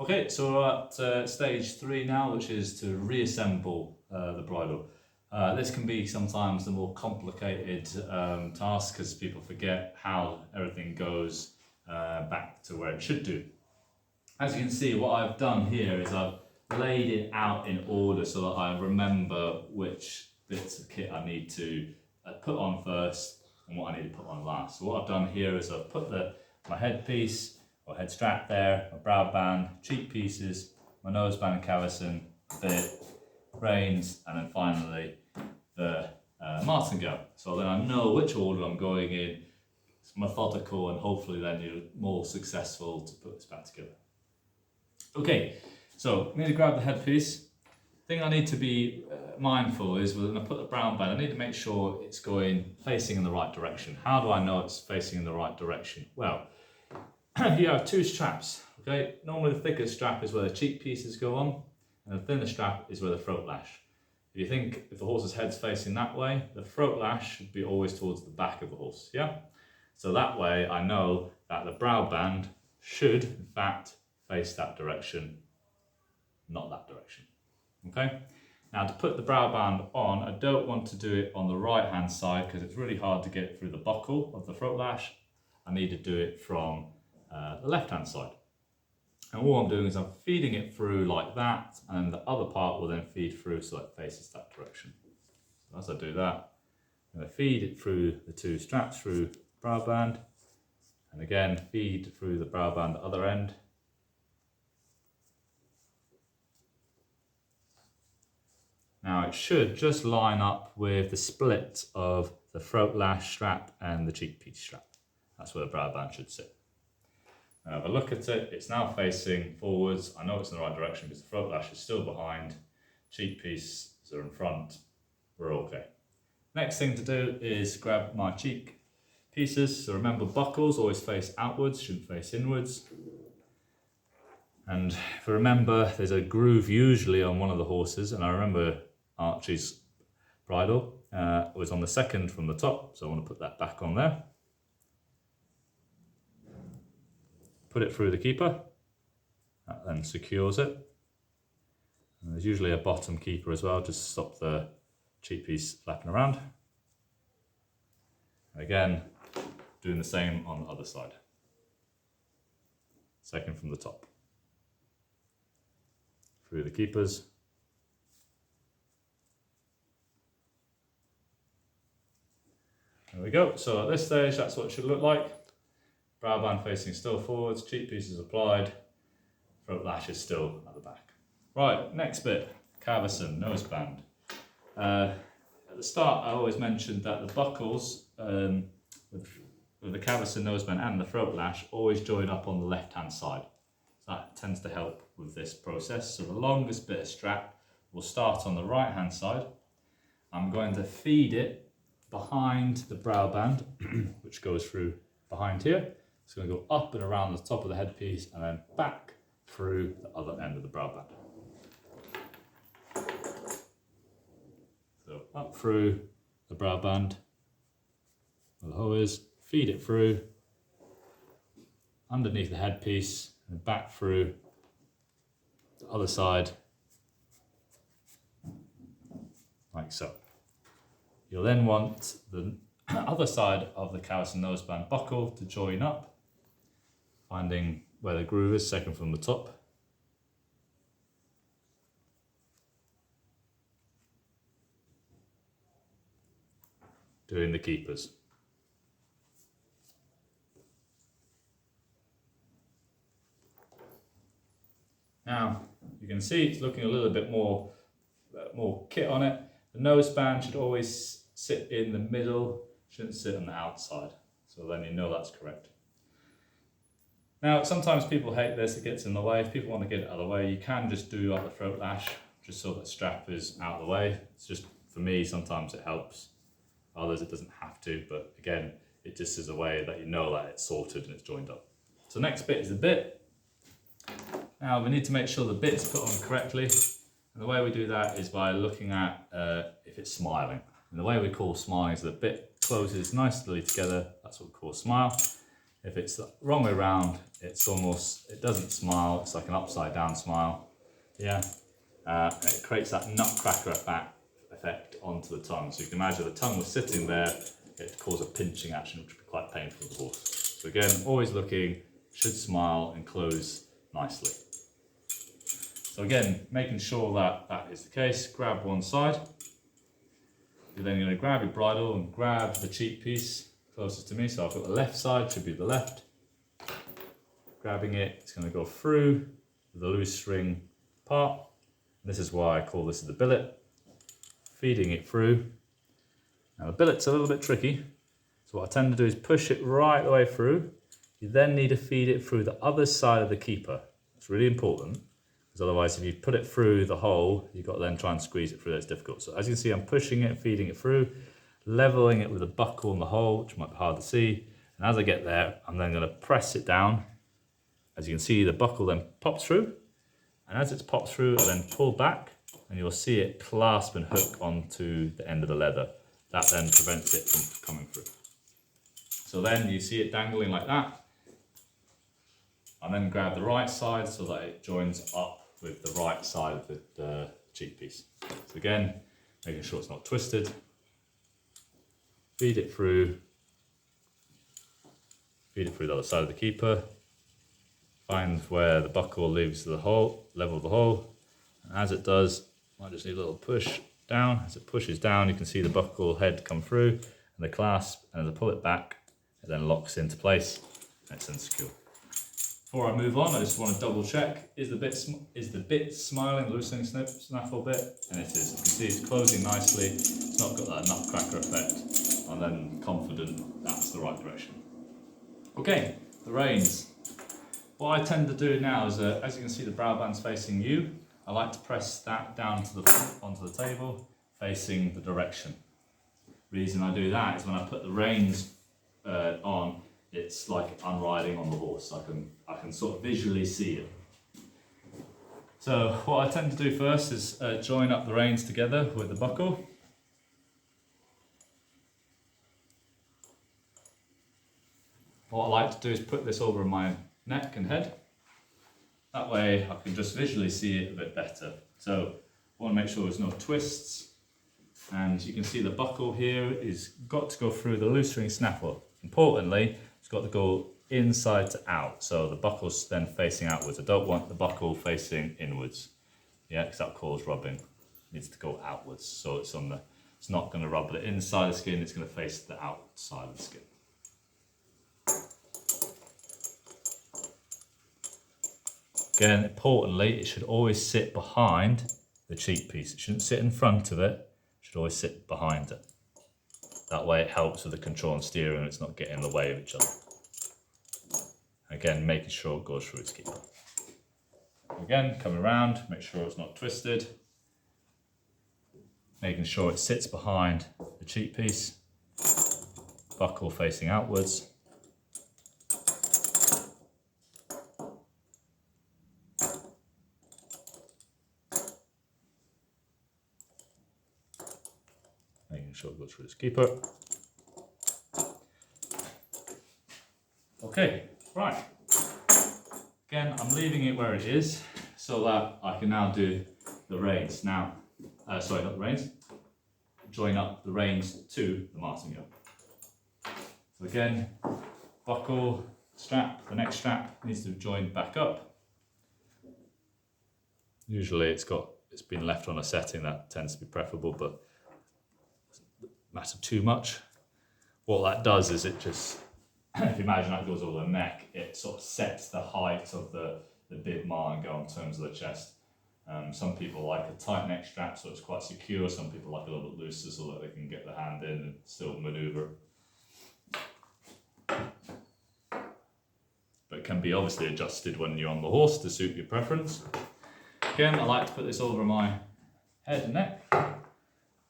Okay, so we're at stage 3 now, which is to reassemble the bridle. This can be sometimes the more complicated task because people forget how everything goes back to where it should do. As you can see, what I've done here is I've laid it out in order so that I remember which bits of kit I need to put on first and what I need to put on last. So what I've done here is I've put my headpiece or head strap there, my brow band, cheek pieces, my noseband and cavesson, bit, reins, and then finally the martingale. So then I know which order I'm going in. It's methodical, and hopefully then you're more successful to put this back together. Okay, so I need to grab the headpiece. The thing I need to be mindful is when I put the brown band, I need to make sure it's facing in the right direction. How do I know it's facing in the right direction? Well, you have 2 straps, okay? Normally the thicker strap is where the cheek pieces go on, and the thinner strap is where the throat lash. If you think if the horse's head's facing that way, the throat lash should be always towards the back of the horse, yeah? So that way I know that the brow band should, in fact, face that direction, not that direction, okay? Now to put the brow band on, I don't want to do it on the right hand side because it's really hard to get through the buckle of the throat lash. I need to do it from the left hand side. And all I'm doing is I'm feeding it through like that, and the other part will then feed through so it faces that direction. So as I do that, I'm going to feed it through the 2 straps through the brow band, and again feed through the brow band the other end. Now it should just line up with the split of the throat lash strap and the cheek piece strap. That's where the brow band should sit. Now have a look at it, it's now facing forwards. I know it's in the right direction because the throat lash is still behind, cheek pieces are in front, we're okay. Next thing to do is grab my cheek pieces. So remember, buckles always face outwards, shouldn't face inwards. And if you remember, there's a groove usually on one of the horses, and I remember Archie's bridle was on the second from the top, so I want to put that back on there. Put it through the keeper, that then secures it. And there's usually a bottom keeper as well, just to stop the cheek piece flapping around. And again, doing the same on the other side. Second from the top. Through the keepers. There we go. So at this stage, that's what it should look like. Brow band facing still forwards, cheek pieces applied, throat lash is still at the back. Right, next bit, cavesson, noseband. At the start, I always mentioned that the buckles with the cavesson, noseband and the throat lash always join up on the left-hand side. So that tends to help with this process. So the longest bit of strap will start on the right-hand side. I'm going to feed it behind the brow band, which goes through behind here. It's going to go up and around the top of the headpiece and then back through the other end of the brow band. So up through the brow band where the hoe is, feed it through, underneath the headpiece and back through the other side, like so. You'll then want the other side of the cavesson noseband buckle to join up, finding where the groove is, second from the top. Doing the keepers. Now you can see it's looking a little bit more kit on it. The noseband should always sit in the middle, shouldn't sit on the outside. So then you know that's correct. Now sometimes people hate this, it gets in the way. If people want to get it out of the way, you can just do like the throat lash, just so that strap is out of the way. It's just, for me, sometimes it helps. Others it doesn't have to, but again, it just is a way that you know that it's sorted and it's joined up. So next bit is the bit. Now we need to make sure the bit's put on correctly. And the way we do that is by looking at if it's smiling. And the way we call smiling is the bit closes nicely together, that's what we call smile. If it's the wrong way around, it doesn't smile, it's like an upside down smile. Yeah, it creates that nutcracker effect onto the tongue. So you can imagine the tongue was sitting there, it caused a pinching action, which would be quite painful for the horse. So again, always looking, should smile and close nicely. So again, making sure that that is the case, grab one side. You're then going to grab your bridle and grab the cheek piece closest to me. So I've got the left side, should be the left. Grabbing it, it's going to go through the loose string part. This is why I call this the billet. Feeding it through. Now the billet's a little bit tricky. So what I tend to do is push it right the way through. You then need to feed it through the other side of the keeper. It's really important, because otherwise if you put it through the hole, you've got to then try and squeeze it through. That's difficult. So as you can see, I'm pushing it, feeding it through, leveling it with the buckle in the hole, which might be hard to see. And as I get there, I'm then going to press it down. As you can see, the buckle then pops through. And as it's popped through, I then pull back, and you'll see it clasp and hook onto the end of the leather. That then prevents it from coming through. So then you see it dangling like that. And then grab the right side so that it joins up with the right side of the cheek piece. So again, making sure it's not twisted. Feed it through the other side of the keeper. Find where the buckle leaves the hole, level of the hole. And as it does, I just need a little push down. As it pushes down, you can see the buckle head come through and the clasp. And as I pull it back, it then locks into place and it's then secure. Before I move on, I just want to double check, is the bit smiling, the loosening snaffle bit? And it is. You can see it's closing nicely, it's not got that nutcracker effect. I'm then confident that's the right direction. Okay, the reins. What I tend to do now is, as you can see the brow band's facing you, I like to press that down onto the table, facing the direction. The reason I do that is when I put the reins on, it's like I'm riding on the horse. I can sort of visually see it. So what I tend to do first is join up the reins together with the buckle. What I like to do is put this over my neck and head. That way I can just visually see it a bit better. So I want to make sure there's no twists. And you can see the buckle here is got to go through the loose string snaffle. Importantly, it's got to go inside to out, so the buckle's then facing outwards. I don't want the buckle facing inwards, yeah, because that causes rubbing. It needs to go outwards, so it's not going to rub the inside of the skin, it's going to face the outside of the skin. Again, importantly, it should always sit behind the cheek piece. It shouldn't sit in front of it, it should always sit behind it. That way it helps with the control and steering and it's not getting in the way of each other. Again, making sure it goes through its keeper. Again, coming around, make sure it's not twisted. Making sure it sits behind the cheek piece. Buckle facing outwards. Making sure it goes through its keeper. Okay, right. Again, I'm leaving it where it is so that I can now do the reins. Now, sorry, not the reins. Join up the reins to the martingale. So again, buckle, strap, the next strap needs to be joined back up. Usually it's been left on a setting that tends to be preferable, but it doesn't matter too much. What that does is it just, if you imagine that goes over the neck, it sort of sets the height of the bib martingale in terms of the chest. Some people like a tight neck strap so it's quite secure, some people like a little bit looser so that they can get their hand in and still manoeuvre. But it can be obviously adjusted when you're on the horse to suit your preference. Again, I like to put this over my head and neck.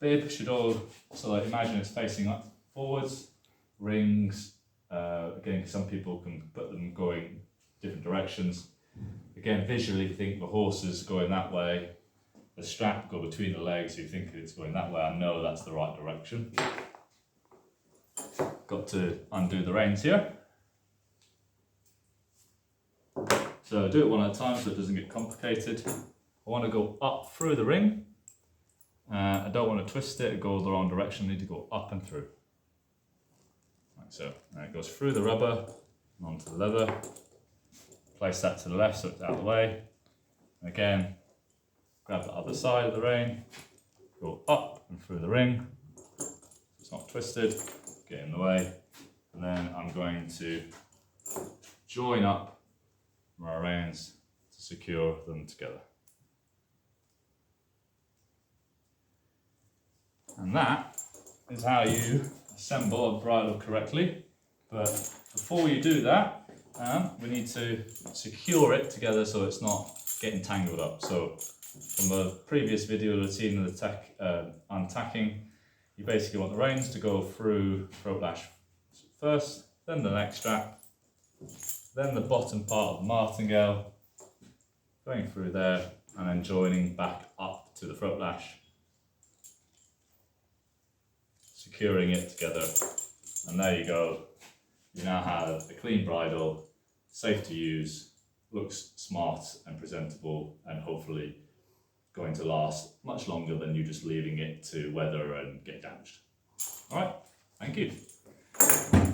Bib should all, so like imagine it's facing up forwards, rings. Again, some people can put them going different directions. Again, visually, if you think the horse is going that way, the strap go between the legs, you think it's going that way, I know that's the right direction. Got to undo the reins here. So do it one at a time so it doesn't get complicated. I want to go up through the ring. I don't want to twist it, go the wrong direction, I need to go up and through. Like so. And it goes through the rubber, and onto the leather. Place that to the left so it's out of the way. And again, grab the other side of the ring, go up and through the ring. It's not twisted, get in the way. And then I'm going to join up my reins to secure them together. And that is how you assemble a bridle correctly. But before you do that, we need to secure it together so it's not getting tangled up. So from the previous video routine of the tack untacking, you basically want the reins to go through throat lash first, then the neck strap, then the bottom part of the martingale, going through there, and then joining back up to the throat lash, securing it together, and there you go. You now have a clean bridle, safe to use, looks smart and presentable, and hopefully going to last much longer than you just leaving it to weather and get damaged. All right, thank you.